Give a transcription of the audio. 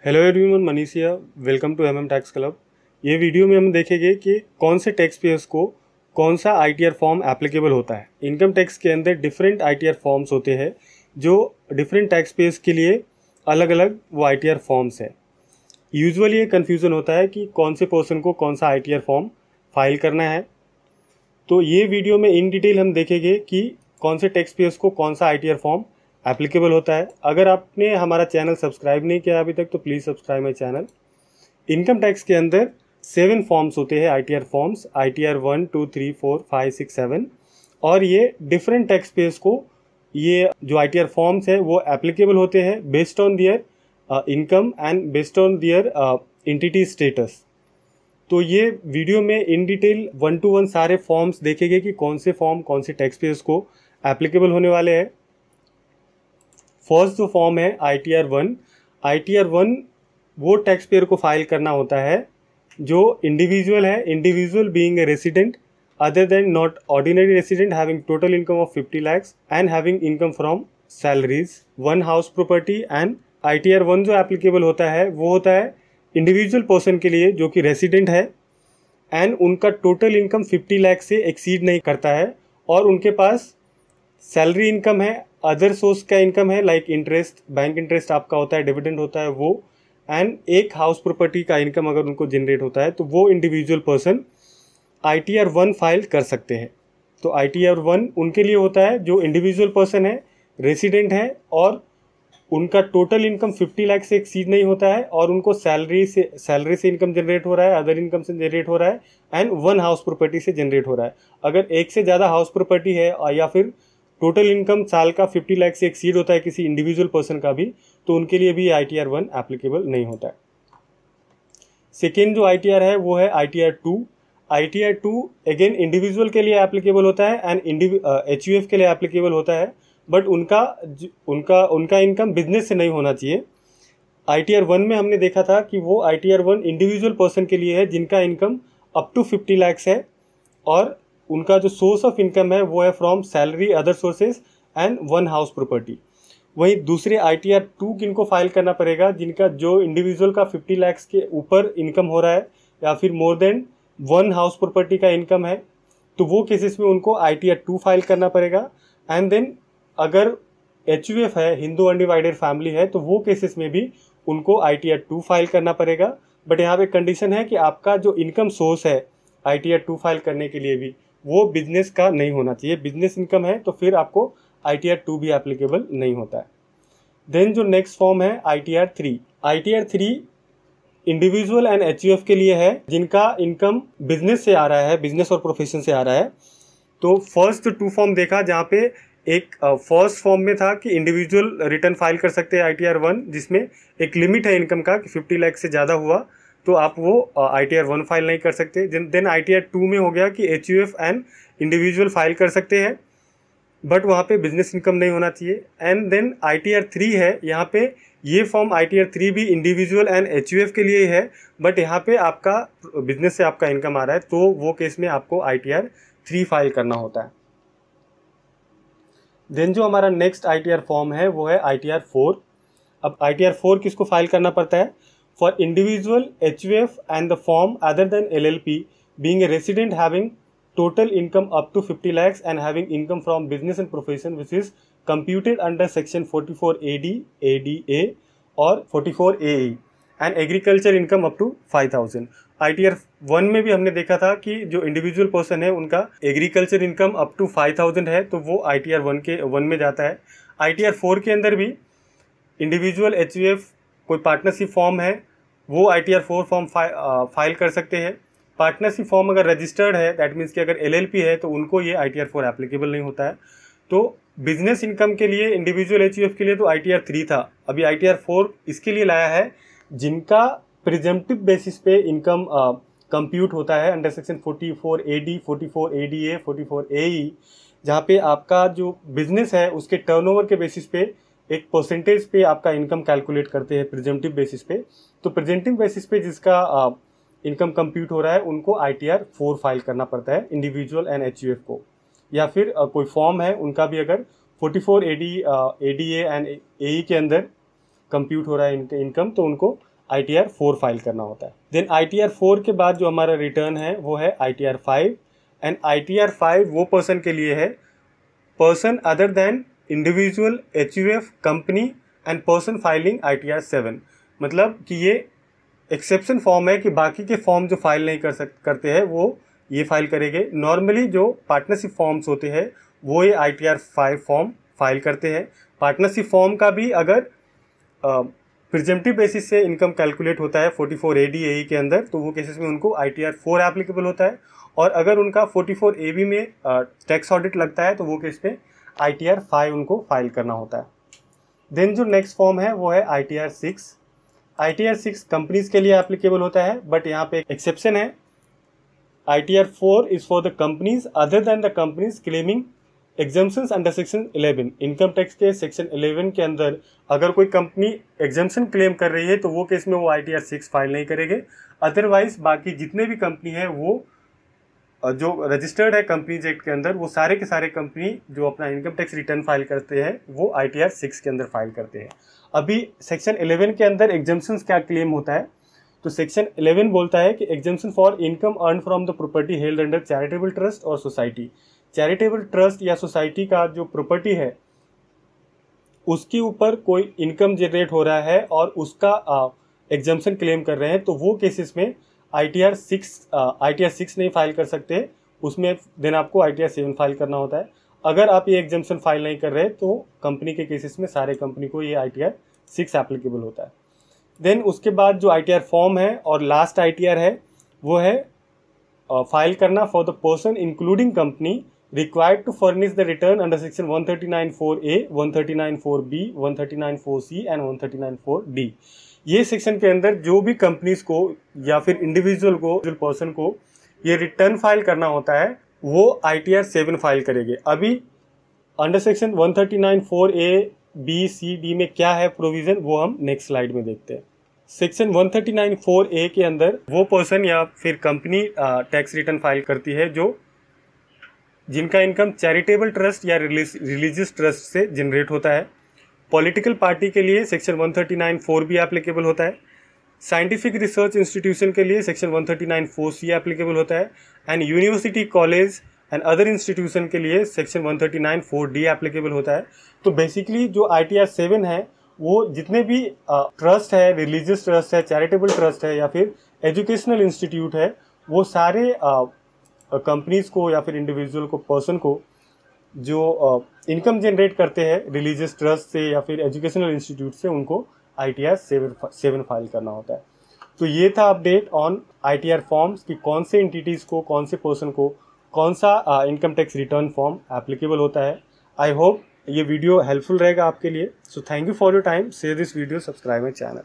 Hello everyone, Manish here. Welcome to tax club. ये video में हम देखेंगे कि कौन से टैक्स पेयर्स को कौन सा आईटीआर फॉर्म एप्लीकेबल होता है। इनकम टैक्स के अंदर डिफरेंट आईटीआर फॉर्म्स होते हैं जो डिफरेंट टैक्स पेयर्स के लिए अलग अलग वो आईटीआर फॉर्म्स है। यूजुअली ये कन्फ्यूज़न होता है कि कौन से पर्सन को कौन सा आईटीआर फॉर्म फाइल करना है। तो ये वीडियो में इन डिटेल हम देखेंगे कि कौन से टैक्स पेयर्स को कौन सा आईटीआर फॉर्म एप्लीकेबल होता है। अगर आपने हमारा चैनल सब्सक्राइब नहीं किया अभी तक तो please subscribe my channel. Income tax के अंदर 7 फॉर्म्स होते हैं आईटीआर फॉर्म्स, आईटीआर 1, 2, 3, 4, 5, 6, 7। और ये डिफरेंट टैक्स पेयर्स को ये जो आईटीआर फॉर्म्स है वो एप्लीकेबल होते हैं based on their income and based on their entity status. तो ये वीडियो में इन डिटेल 1 to 1 सारे फॉर्म्स देखेंगे कि कौन से फॉर्म कौन से टैक्स पेयर्स को एप्लीकेबल होने वाले हैं। फर्स्ट जो फॉर्म है आईटीआर 1। आईटीआर 1 वो टैक्स पेयर को फाइल करना होता है जो इंडिविजुअल है, individual being a resident other than not ordinary resident having total income of 50 lakhs and having income from salaries, 1 house property. And ITR 1 जो एप्लीकेबल होता है वो होता है इंडिविजुअल पर्सन के लिए जो कि रेसिडेंट है एंड उनका टोटल इनकम 50 लाख से एक्सीड नहीं करता है और उनके पास सैलरी इनकम है, अदर सोर्स का इनकम है लाइक इंटरेस्ट, बैंक इंटरेस्ट आपका होता है, डिविडेंड होता है वो, एंड एक हाउस प्रॉपर्टी का इनकम अगर उनको जनरेट होता है तो वो इंडिविजुअल पर्सन आईटीआर 1 फाइल कर सकते हैं। तो आईटीआर 1 उनके लिए होता है जो इंडिविजुअल पर्सन है, रेसिडेंट है और उनका टोटल इनकम 50 लाख से एक्सीड नहीं होता है और उनको सैलरी से इनकम जनरेट हो रहा है, अदर इनकम से जनरेट हो रहा है एंड 1 हाउस प्रॉपर्टी से जनरेट हो रहा है। अगर एक से ज़्यादा हाउस प्रॉपर्टी है या फिर टोटल इनकम साल का 50 लाख से एक्सीड होता है किसी इंडिविजुअल पर्सन का भी, तो उनके लिए भी आईटीआर 1 एप्लीकेबल नहीं होता है। सेकेंड जो आईटीआर है वो है आईटीआर 2। आईटीआर 2 अगेन इंडिविजुअल के लिए एप्लीकेबल होता है एंड एचयूएफ के लिए एप्लीकेबल होता है, बट उनका इनकम बिजनेस से नहीं होना चाहिए। आईटीआर 1 में हमने देखा था कि वो आईटीआर 1 इंडिविजुअल पर्सन के लिए है जिनका इनकम अप टू 50 लाख है और उनका जो सोर्स ऑफ इनकम है वो है from salary, other sources and 1 house property. वहीं दूसरे आईटीआर 2 किनको फाइल करना पड़ेगा जिनका जो इंडिविजुअल का 50 लाख के ऊपर इनकम हो रहा है या फिर मोर देन 1 हाउस प्रॉपर्टी का इनकम है, तो वो केसेस में उनको आईटीआर 2 फाइल करना पड़ेगा। एंड देन अगर एचयूएफ है, हिंदू अनडिवाइडेड फैमिली है, तो वो केसेस में भी उनको आईटीआर 2 फाइल करना पड़ेगा। बट यहाँ पे कंडीशन है कि आपका जो इनकम सोर्स है आईटीआर 2 फाइल करने के लिए भी वो बिजनेस का नहीं होना चाहिए। बिजनेस इनकम है तो फिर आपको आईटीआर 2 भी एप्लीकेबल नहीं होता है। देन जो नेक्स्ट फॉर्म है ITR 3। ITR 3 individual and HUF के लिए है जिनका इनकम बिजनेस से आ रहा है, बिजनेस और प्रोफेशन से आ रहा है। तो फर्स्ट 2 फॉर्म देखा जहाँ पे एक फर्स्ट फॉर्म में था कि इंडिविजुअल रिटर्न फाइल कर सकते हैं आईटीआर 1 जिसमें एक लिमिट है इनकम का कि 50 लाख से ज़्यादा हुआ तो आप वो आईटीआर 1 फाइल नहीं कर सकते। देन आईटीआर 2 में हो गया कि एचयूएफ एंड इंडिविजुअल फाइल कर सकते हैं बट वहाँ पे बिजनेस इनकम नहीं होना चाहिए। एंड देन आईटीआर 3 है, यहाँ पे ये फॉर्म आईटीआर 3 भी इंडिविजुअल एंड एचयूएफ के लिए है बट यहाँ पे आपका बिजनेस से आपका इनकम आ रहा है तो वो केस में आपको आईटीआर 3 फाइल करना होता है। देन जो हमारा नेक्स्ट आईटीआर फॉर्म है वो है आईटीआर 4। अब आईटीआर 4 किसको फाइल करना पड़ता है? For individual HUF and the form other than LLP being a resident having total income up to 50 lakhs and having income from business and profession which is computed under section 44AD, ADA or 44AE and agriculture income up to 5000। ITR 1 में भी हमने देखा था कि जो individual person है उनका agriculture income up to 5000 है तो वो ITR 1 में जाता है। ITR 4 के अंदर भी इंडिविजुअल HUF कोई पार्टनरशिप फॉर्म है वो आईटीआर 4 फॉर्म फाइल कर सकते हैं। पार्टनरशिप फॉर्म अगर रजिस्टर्ड है दैट मीन्स कि अगर एलएलपी है तो उनको ये आईटीआर 4 एप्लीकेबल नहीं होता है। तो बिजनेस इनकम के लिए इंडिविजुअल एचयूएफ के लिए तो आईटीआर 3 था, अभी आईटीआर 4 इसके लिए लाया है जिनका प्रिजम्पटिव बेसिस पे इनकम कंप्यूट होता है under section 44AD, 44ADA, 44AE, जहाँ पे आपका जो बिजनेस है उसके टर्नओवर के बेसिस पे एक परसेंटेज पे आपका इनकम कैलकुलेट करते हैं प्रेजेंटिव बेसिस पे। तो प्रेजेंटिव बेसिस पे जिसका इनकम कंप्यूट हो रहा है उनको आईटीआर 4 फाइल करना पड़ता है इंडिविजुअल एंड एचयूएफ को, या फिर कोई फॉर्म है उनका भी अगर 44AD, ADA एंड AE के अंदर कंप्यूट हो रहा है इनकम तो उनको ITR 4 फाइल करना होता है। देन ITR 4 के बाद जो हमारा रिटर्न है वो है ITR 5 एंड ITR 5 वो पर्सन के लिए है person other than individual, HUF, company and person filing ITR 7। मतलब कि ये एक्सेप्शन फॉर्म है कि बाकी के फॉर्म जो फाइल नहीं करते हैं वो ये फाइल करेंगे। नॉर्मली जो पार्टनरशिप फॉर्म्स होते हैं वो ये ITR 5 फॉर्म फाइल करते हैं। पार्टनरशिप फॉर्म का भी अगर प्रिजम्पटिव बेसिस से इनकम कैलकुलेट होता है 44AD के अंदर, तो वो केसेस में उनको ITR 4 एप्लीकेबल होता है। और अगर उनका 44AB में टैक्स ऑडिट लगता है तो वो केस में ITR 5 उनको फाइल करना होता है। देन जो नेक्स्ट फॉर्म है वो है ITR 6। ITR 6 कंपनीज के लिए एप्लीकेबल होता है, बट यहाँ पे एक एक्सेप्शन है। ITR 4 is for the companies other than the companies claiming exemptions under section 11। Income tax के सेक्शन 11 के अंदर अगर कोई कंपनी एग्जम्पशन क्लेम कर रही है तो वो केस में वो ITR 6 फाइल नहीं करेंगे। अदरवाइज बाकी जितने भी कंपनी है वो जो रजिस्टर्ड है कंपनीज एक्ट के अंदर, वो सारे के सारे कंपनी जो अपना इनकम टैक्स रिटर्न फाइल करते हैं वो ITR 6 के अंदर फाइल करते हैं। अभी सेक्शन 11 के अंदर एग्जम्पशंस क्या क्लेम होता है, तो सेक्शन 11 बोलता है कि exemption for income earn from the property held under charitable trust और सोसाइटी। चैरिटेबल ट्रस्ट या सोसाइटी का जो प्रॉपर्टी है उसके ऊपर कोई इनकम जनरेट हो रहा है और उसका एग्जम्पशन क्लेम कर रहे हैं, तो वो केसेस में ITR 6 नहीं फाइल कर सकते, उसमें देन आपको ITR 7 फाइल करना होता है। अगर आप ये एग्जम्पशन फाइल नहीं कर रहे तो कंपनी के केसेस में सारे कंपनी को ये ITR 6 एप्लीकेबल होता है। देन उसके बाद जो ITR फॉर्म है और लास्ट ITR है वो है फाइल करना for the person including company required to furnish the return under section 139(4)(a), 139(4)(b), 139(4)(c and 139(4)(d। ये सेक्शन के अंदर जो भी कंपनीज को या फिर इंडिविजुअल पर्सन को ये रिटर्न फाइल करना होता है वो ITR 7 फाइल करेंगे। अभी under section 139(4)(a), B, C, D में क्या है प्रोविजन वो हम नेक्स्ट स्लाइड में देखते हैं। सेक्शन 139(4)(a) के अंदर वो पर्सन या फिर कंपनी टैक्स रिटर्न फाइल करती है जो जिनका इनकम चैरिटेबल ट्रस्ट या रिलीजियस ट्रस्ट से जनरेट होता है। पॉलिटिकल पार्टी के लिए सेक्शन 139(4) भी एप्लीकेबल होता है। साइंटिफिक रिसर्च इंस्टीट्यूशन के लिए सेक्शन 139(4)(c) एप्लीकेबल होता है। And university, college and other institution के लिए सेक्शन 139(4)(d) एप्लीकेबल होता है। तो बेसिकली जो ITR 7 है वो जितने भी ट्रस्ट है, रिलीजियस ट्रस्ट है, चैरिटेबल ट्रस्ट है या फिर एजुकेशनल इंस्टीट्यूट है, वो सारे कंपनीज को या फिर इंडिविजुअल को, पर्सन को जो इनकम जनरेट करते हैं रिलीजियस ट्रस्ट से या फिर एजुकेशनल इंस्टीट्यूट से, उनको ITR 7 फाइल करना होता है। तो ये था अपडेट ऑन ITR फॉर्म्स कि कौन से एंटिटीज़ को, कौन से पर्सन को कौन सा income tax return form applicable होता है। आई होप ये वीडियो हेल्पफुल रहेगा आपके लिए। So thank you for your time. Share this video, subscribe my channel.